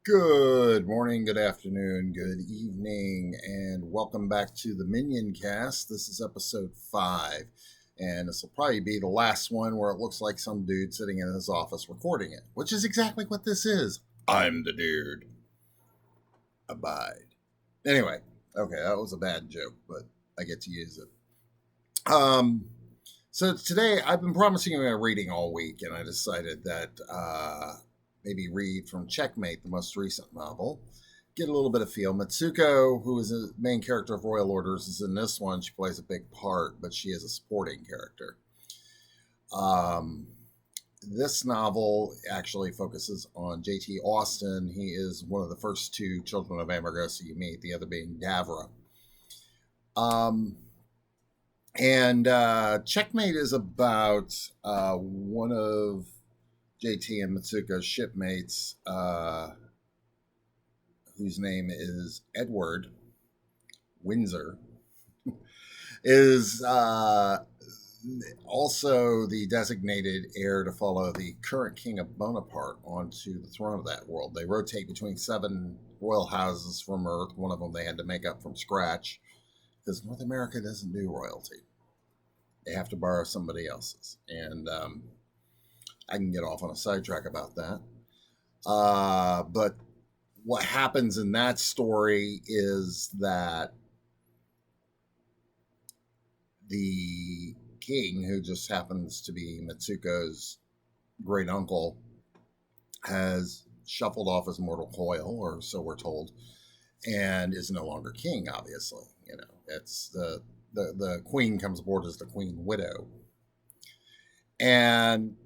Good morning, good afternoon, good evening, and welcome back to the Minioncast. This is episode 5, and this will probably be the last one where it looks like some dude sitting in his office recording it, which is exactly what this is. I'm the dude. Abide. Anyway, okay, that was a bad joke, but I get to use it. So today I've been promising you a reading all week, and I decided that maybe read from Checkmate, the most recent novel, get a little bit of feel. Mitsuko, who is the main character of Royal Orders, is in this one. She plays a big part, but she is a supporting character. Um, this novel actually focuses on J.T. Austin. He is one of the first two children of Amargosa you meet, the other being Davra. Um, and Checkmate is about one of JT and Mitsuko's shipmates, whose name is Edward Windsor, is also the designated heir to follow the current king of Bonaparte onto the throne of that world. They rotate between 7 royal houses from Earth. One of them they had to make up from scratch because North America doesn't do royalty. They have to borrow somebody else's. And I can get off on a sidetrack about that. But what happens in that story is that the king, who just happens to be Mitsuko's great uncle, has shuffled off his mortal coil, or so we're told, and is no longer king. Obviously, it's the queen comes aboard as the queen widow, and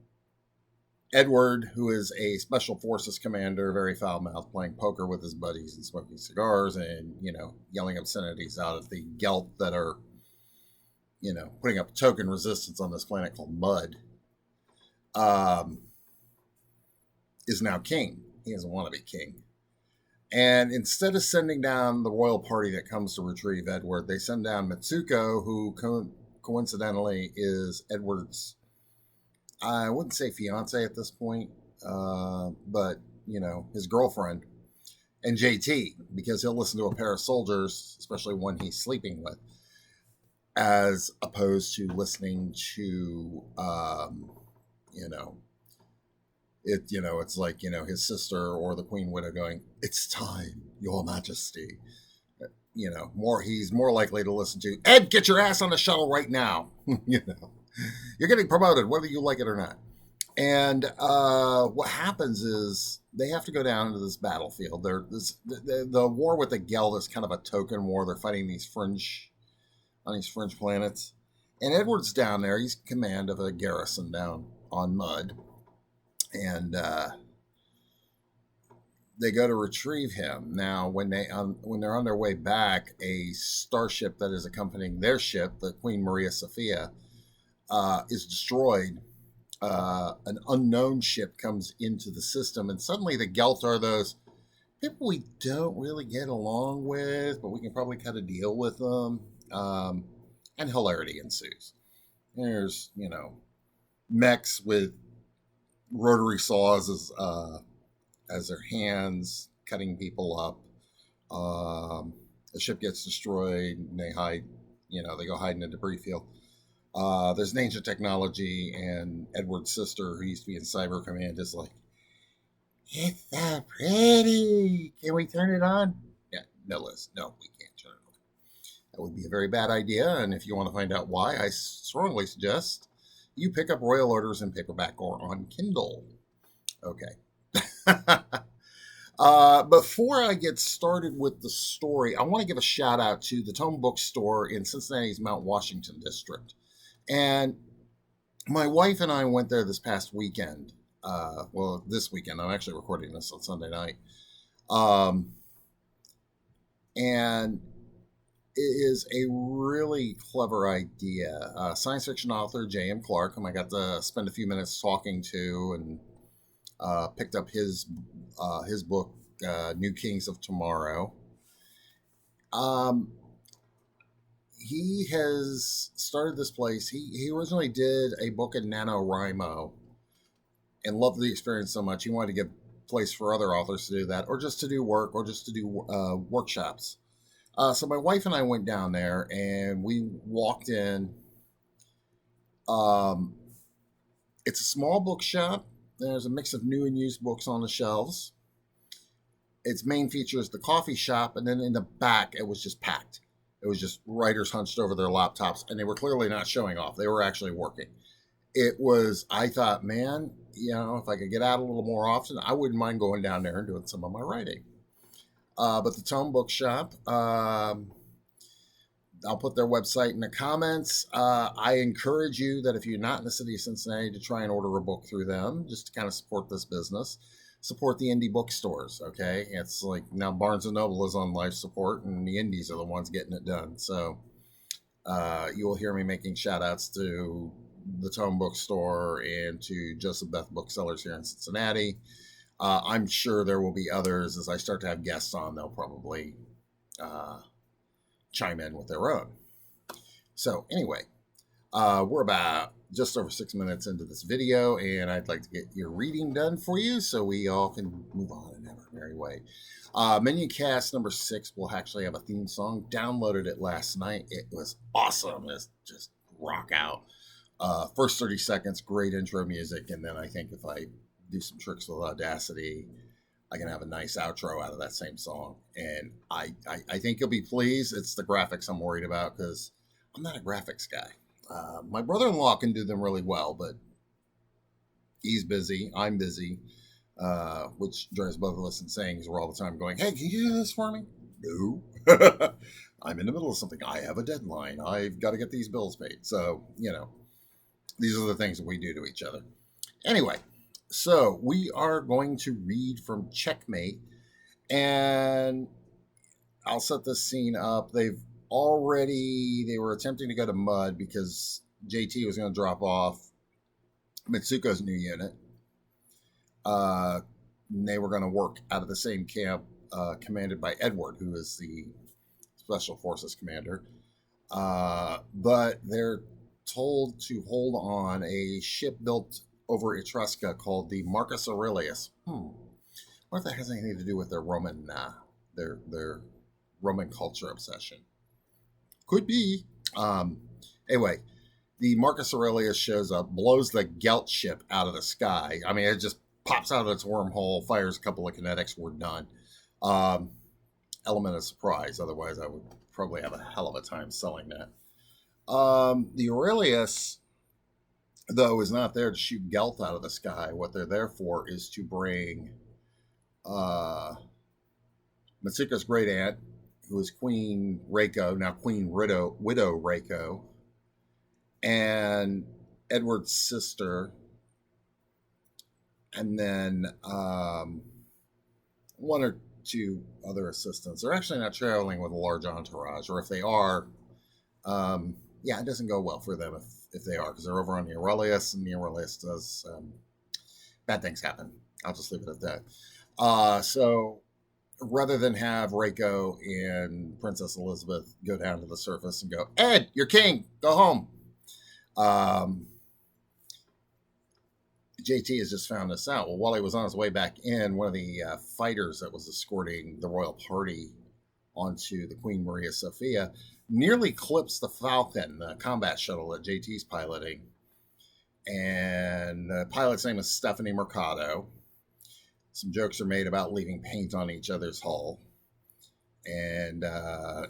Edward, who is a special forces commander, very foul mouthed, playing poker with his buddies and smoking cigars and, yelling obscenities out of the Gelt that are, putting up token resistance on this planet called Mud, um, is now king. He doesn't want to be king. And instead of sending down the royal party that comes to retrieve Edward, they send down Mitsuko, who coincidentally is Edward's, I wouldn't say fiance at this point, but his girlfriend, and JT, because he'll listen to a pair of soldiers, especially one he's sleeping with, as opposed to listening to, it's like his sister or the Queen Widow going, "It's time, Your Majesty." He's more likely to listen to Ed. Get your ass on the shuttle right now. You're getting promoted, whether you like it or not. And what happens is they have to go down into this battlefield. The war with the Geld is kind of a token war. They're fighting these fringe planets. And Edward's down there. He's in command of a garrison down on Mud. And they go to retrieve him. Now, when they're on their way back, a starship that is accompanying their ship, the Queen Maria Sophia, is destroyed. An unknown ship comes into the system, and suddenly the Gelt are those people we don't really get along with, but we can probably kind of deal with them. And hilarity ensues. There's, mechs with rotary saws as their hands, cutting people up. The ship gets destroyed, and they hide. They go hide in a debris field. There's an ancient technology, and Edward's sister, who used to be in Cyber Command, is like, "It's so pretty. Can we turn it on?" Yeah, no, Liz. No, we can't turn it on. That would be a very bad idea, and if you want to find out why, I strongly suggest you pick up Royal Orders in paperback or on Kindle. Okay. Before I get started with the story, I want to give a shout out to the Tome Bookstore in Cincinnati's Mount Washington district. And my wife and I went there this past weekend. This weekend. I'm actually recording this on Sunday night. And it is a really clever idea. Science fiction author J.M. Clark, whom I got to spend a few minutes talking to, and picked up his book, New Kings of Tomorrow. He has started this place. He originally did a book in NaNoWriMo and loved the experience so much he wanted to give place for other authors to do that, or just to do work, or just to do workshops. So my wife and I went down there, and we walked in. Um, it's a small bookshop. There's a mix of new and used books on the shelves. Its main feature is the coffee shop, and then in the back, it was just packed. It was just writers hunched over their laptops, and they were clearly not showing off. They were actually working. It was, I thought, man, if I could get out a little more often, I wouldn't mind going down there and doing some of my writing. But the Tome Bookshop, I'll put their website in the comments. I encourage you that if you're not in the city of Cincinnati, to try and order a book through them, just to kind of support this business. Support the indie bookstores, okay? It's like now Barnes & Noble is on life support, and the indies are the ones getting it done. So you will hear me making shout-outs to the Tome Bookstore and to Joseph Beth Booksellers here in Cincinnati. I'm sure there will be others. As I start to have guests on, they'll probably chime in with their own. So anyway, we're about just over 6 minutes into this video, and I'd like to get your reading done for you so we all can move on in our merry way. Minioncast number 6 will actually have a theme song. Downloaded it last night. It was awesome. It's just rock out. First 30 seconds, great intro music, and then I think if I do some tricks with Audacity, I can have a nice outro out of that same song. And I think you'll be pleased. It's the graphics I'm worried about, because I'm not a graphics guy. My brother-in-law can do them really well, but he's busy. I'm busy, which drives both of us insane, because we're all the time going, hey, can you do this for me? No. I'm in the middle of something. I have a deadline. I've got to get these bills paid. So, these are the things that we do to each other. Anyway, so we are going to read from Checkmate, and I'll set this scene up. They were attempting to go to Mud because JT was going to drop off Mitsuko's new unit. They were going to work out of the same camp, commanded by Edward, who is the Special Forces commander. But they're told to hold on a ship built over Etrusca called the Marcus Aurelius. What if that has anything to do with their Roman, their Roman culture obsession? Could be. Anyway, the Marcus Aurelius shows up, blows the Gelt ship out of the sky. I mean, it just pops out of its wormhole, fires a couple of kinetics, we're done. Element of surprise. Otherwise, I would probably have a hell of a time selling that. The Aurelius, though, is not there to shoot Gelt out of the sky. What they're there for is to bring Mitsuko's great aunt, who is Queen Reiko, now Queen Widow Reiko, and Edward's sister, and then one or two other assistants. They're actually not traveling with a large entourage, or if they are, it doesn't go well for them if they are, because they're over on the Aurelius, and the Aurelius does bad things happen. I'll just leave it at that. So rather than have Reiko and Princess Elizabeth go down to the surface and go, Ed, you're king, go home. JT has just found this out. Well, while he was on his way back in, one of the fighters that was escorting the royal party onto the Queen Maria Sophia nearly clips the Falcon, the combat shuttle that JT's piloting. And the pilot's name is Stephanie Mercado. Some jokes are made about leaving paint on each other's hull. And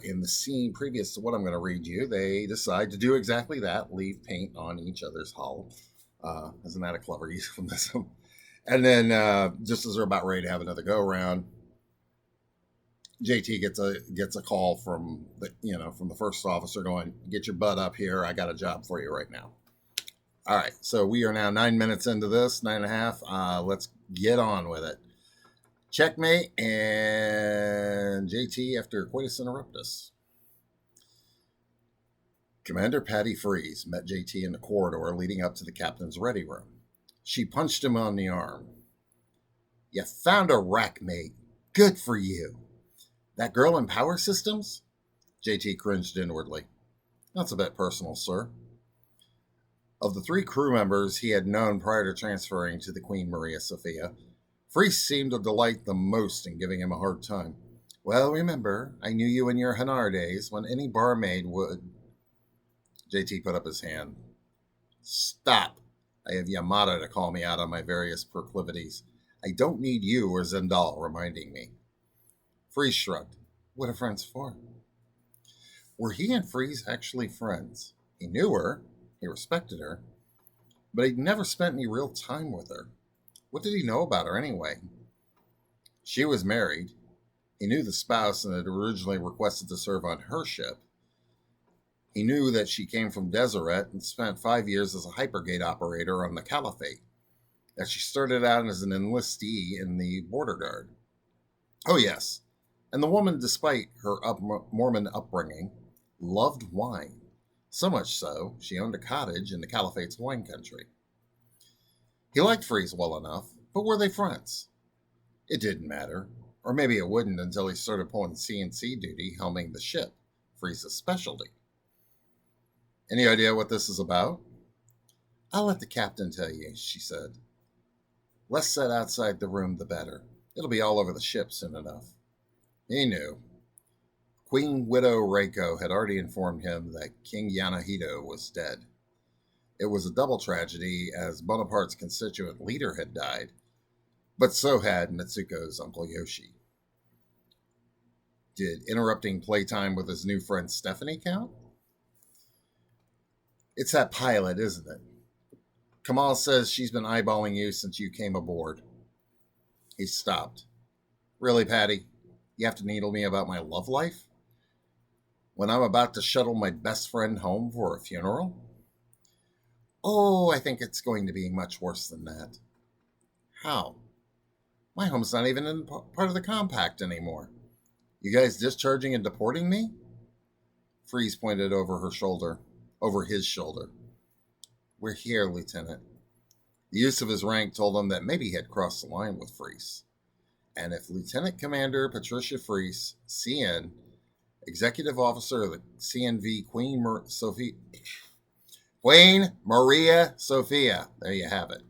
in the scene previous to what I'm going to read you, they decide to do exactly that, leave paint on each other's hull. Isn't that a clever euphemism? And then just as they're about ready to have another go-around, JT gets a call from the first officer going, get your butt up here. I got a job for you right now. All right, so we are now 9 minutes into this, 9.5. Let's get on with it. Checkmate and JT after coitus interruptus. Commander Patty Freeze met JT in the corridor leading up to the captain's ready room. She punched him on the arm. You found a rack, mate. Good for you. That girl in power systems? JT cringed inwardly. That's a bit personal, sir. Of the 3 crew members he had known prior to transferring to the Queen Maria Sophia, Freeze seemed to delight the most in giving him a hard time. Well, remember, I knew you in your Hanar days when any barmaid would. JT put up his hand. Stop. I have Yamada to call me out on my various proclivities. I don't need you or Zendal reminding me. Freeze shrugged. What are friends for? Were he and Freeze actually friends? He knew her, he respected her, but he'd never spent any real time with her. What did he know about her anyway? She was married. He knew the spouse and had originally requested to serve on her ship. He knew that she came from Deseret and spent 5 years as a hypergate operator on the Caliphate, that she started out as an enlistee in the border guard. Oh, yes, and the woman, despite her Mormon upbringing, loved wine. So much so, she owned a cottage in the Caliphate's wine country. He liked Freeze well enough, but were they friends? It didn't matter, or maybe it wouldn't until he started pulling CNC duty helming the ship, Freeze's specialty. Any idea what this is about? I'll let the captain tell you, she said. Less said outside the room, the better. It'll be all over the ship soon enough. He knew. Queen Widow Reiko had already informed him that King Yanahito was dead. It was a double tragedy, as Bonaparte's constituent leader had died, but so had Mitsuko's Uncle Yoshi. Did interrupting playtime with his new friend Stephanie count? It's that pilot, isn't it? Kamal says she's been eyeballing you since you came aboard. He stopped. Really, Patty? You have to needle me about my love life? When I'm about to shuttle my best friend home for a funeral? Oh, I think it's going to be much worse than that. How? My home's not even in part of the compact anymore. You guys discharging and deporting me? Freeze pointed over his shoulder. We're here, Lieutenant. The use of his rank told him that maybe he had crossed the line with Freeze. And if Lieutenant Commander Patricia Freeze, CN, Executive Officer of the CNV Queen Maria Sophia, there you have it,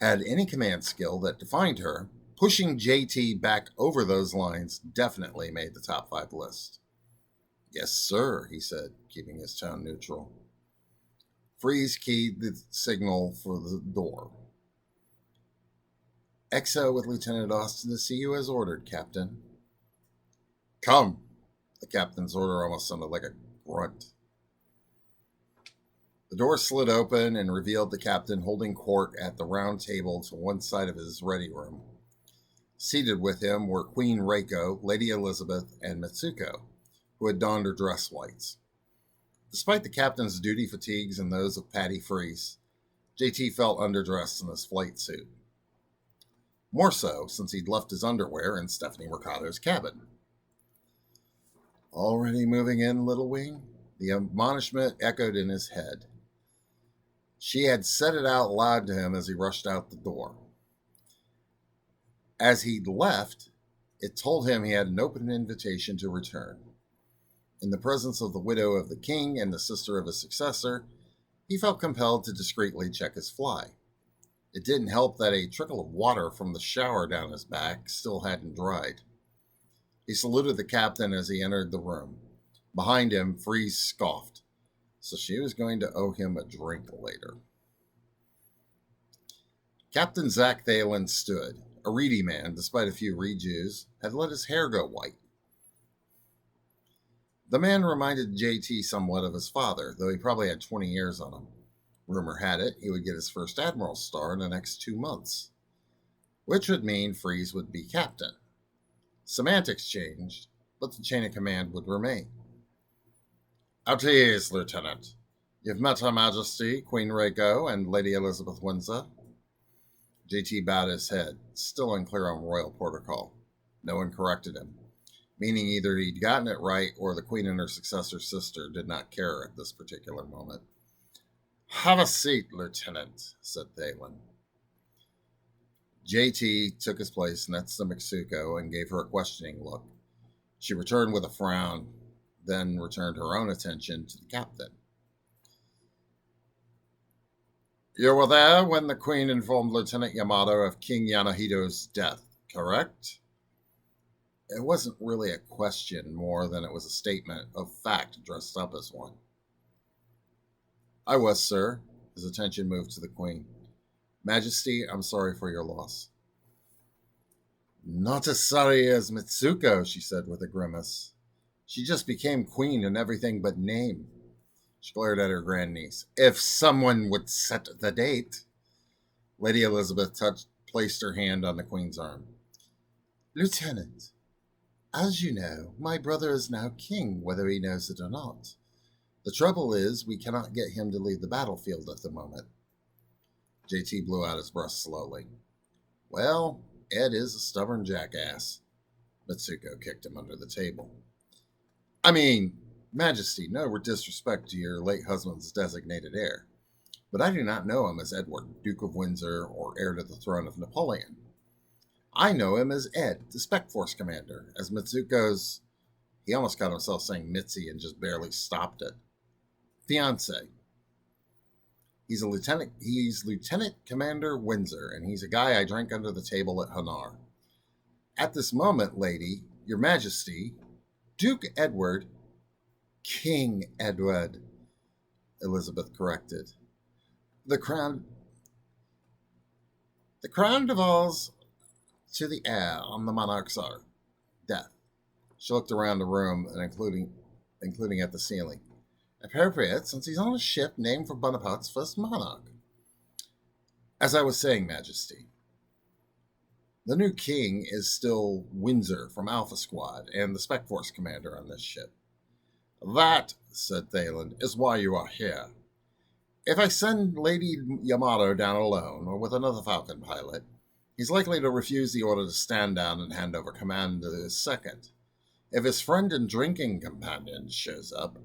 had any command skill that defined her, pushing JT back over those lines definitely made the top 5 list. Yes, sir, he said, keeping his tone neutral. Freeze keyed the signal for the door. XO with Lieutenant Austin to see you as ordered, Captain. Come. The captain's order almost sounded like a grunt. The door slid open and revealed the captain holding court at the round table to one side of his ready room. Seated with him were Queen Reiko, Lady Elizabeth, and Mitsuko, who had donned her dress whites. Despite the captain's duty fatigues and those of Patty Freeze, JT felt underdressed in his flight suit. More so since he'd left his underwear in Stephanie Mercado's cabin. Already moving in, Little Wing? The admonishment echoed in his head. She had said it out loud to him as he rushed out the door. As he'd left, it told him he had an open invitation to return. In the presence of the widow of the king and the sister of his successor, he felt compelled to discreetly check his fly. It didn't help that a trickle of water from the shower down his back still hadn't dried. He saluted the captain as he entered the room. Behind him, Freeze scoffed. So she was going to owe him a drink later. Captain Zach Thalen stood. A reedy man, despite a few rejues, had let his hair go white. The man reminded JT somewhat of his father, though he probably had 20 years on him. Rumor had it he would get his first admiral's star in the next 2 months, which would mean Freeze would be captain. Semantics changed, but the chain of command would remain. At ease, Lieutenant. You've met Her Majesty, Queen Reiko, and Lady Elizabeth Windsor. JT bowed his head, still unclear on royal protocol. No one corrected him, meaning either he'd gotten it right or the Queen and her successor's sister did not care at this particular moment. Have a seat, Lieutenant, said Thalen. JT took his place next to Mitsuko and gave her a questioning look. She returned with a frown, then returned her own attention to the captain. You were there when the Queen informed Lieutenant Yamato of King Yanohito's death, correct? It wasn't really a question more than it was a statement of fact dressed up as one. I was, sir. His attention moved to the Queen. Majesty, I'm sorry for your loss. Not as sorry as Mitsuko, she said with a grimace. She just became queen in everything but name. She glared at her grandniece. If someone would set the date. Lady Elizabeth placed her hand on the Queen's arm. Lieutenant, as you know, my brother is now king, whether he knows it or not. The trouble is, we cannot get him to leave the battlefield at the moment. JT blew out his breath slowly. Well, Ed is a stubborn jackass. Mitsuko kicked him under the table. I mean, Majesty, no disrespect to your late husband's designated heir, but I do not know him as Edward, Duke of Windsor, or heir to the throne of Napoleon. I know him as Ed, the Spec Force commander, as Mitsuko's... He almost got himself saying Mitzi and just barely stopped it. Fiance. He's Lieutenant Commander Windsor, and he's a guy I drank under the table at Hanar. At this moment, lady, your majesty, Duke Edward, King Edward, Elizabeth corrected. The crown devolves to the heir on the monarch's death. She looked around the room, and including at the ceiling. Appropriate, since he's on a ship named for Bonaparte's first monarch. As I was saying, Majesty, the new king is still Windsor from Alpha Squad and the Spec Force commander on this ship. That, said Thalen, is why you are here. If I send Lady Yamato down alone or with another Falcon pilot, he's likely to refuse the order to stand down and hand over command to his second. If his friend and drinking companion shows up,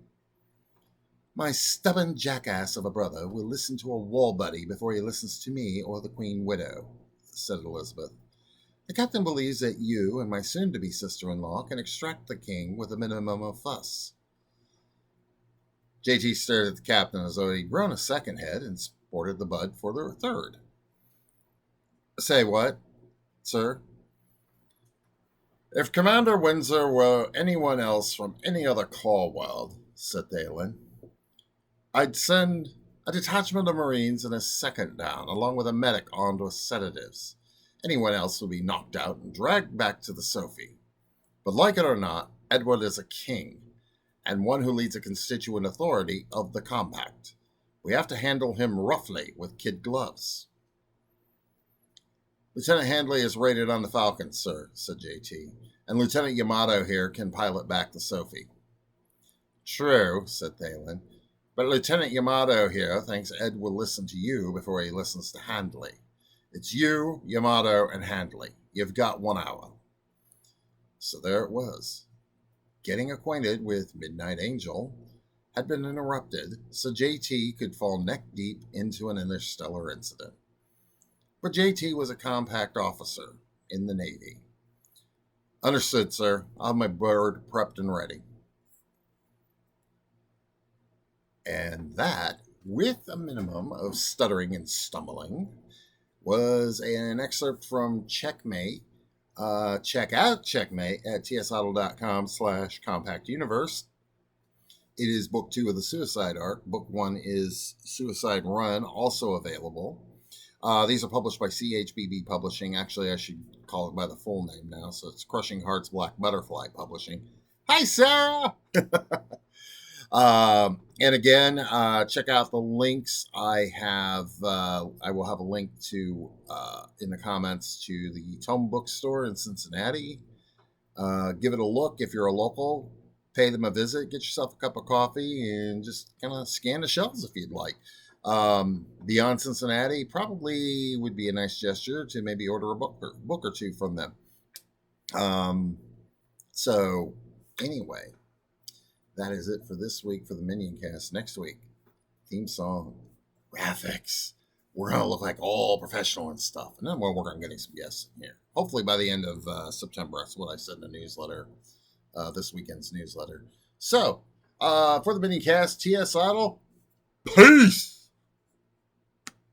my stubborn jackass of a brother will listen to a war buddy before he listens to me or the Queen Widow, said Elizabeth. The captain believes that you and my soon-to-be sister-in-law can extract the king with a minimum of fuss. JT stared at the captain as though he'd grown a second head and sported the bud for the third. Say what, sir? If Commander Windsor were anyone else from any other core world, said Thalen, I'd send a detachment of Marines and a second down, along with a medic armed with sedatives. Anyone else would be knocked out and dragged back to the Sophie. But like it or not, Edward is a king, and one who leads a constituent authority of the Compact. We have to handle him roughly with kid gloves. Lieutenant Handley is rated on the Falcon, sir, said JT, and Lieutenant Yamato here can pilot back the Sophie. True, said Thalen, but Lieutenant Yamato here thinks Ed will listen to you before he listens to Handley. It's you, Yamato, and Handley. You've got 1 hour. So there it was. Getting acquainted with Midnight Angel had been interrupted so JT could fall neck deep into an interstellar incident. But JT was a compact officer in the Navy. Understood, sir. I'll have my bird prepped and ready. And that, with a minimum of stuttering and stumbling, was an excerpt from Checkmate. Check out Checkmate at tsidle.com/compactuniverse. It is book 2 of the Suicide Arc. Book 1 is Suicide Run, also available. These are published by CHBB Publishing. Actually, I should call it by the full name now, so it's Crushing Hearts Black Butterfly Publishing. Hi, Sarah! And again, check out the links. I will have a link to in the comments to the Tome Bookstore in Cincinnati. Give it a look if you're a local. Pay them a visit. Get yourself a cup of coffee and just kind of scan the shelves if you'd like. Beyond Cincinnati, probably would be a nice gesture to maybe order a book or two from them. So anyway, that is it for this week for the Minioncast. Next week, theme song, graphics. We're going to look like all professional and stuff. And then we'll work on getting some guests in here. Hopefully by the end of September. That's what I said in the newsletter, this weekend's newsletter. So, for the Minioncast, T.S. Idle, peace!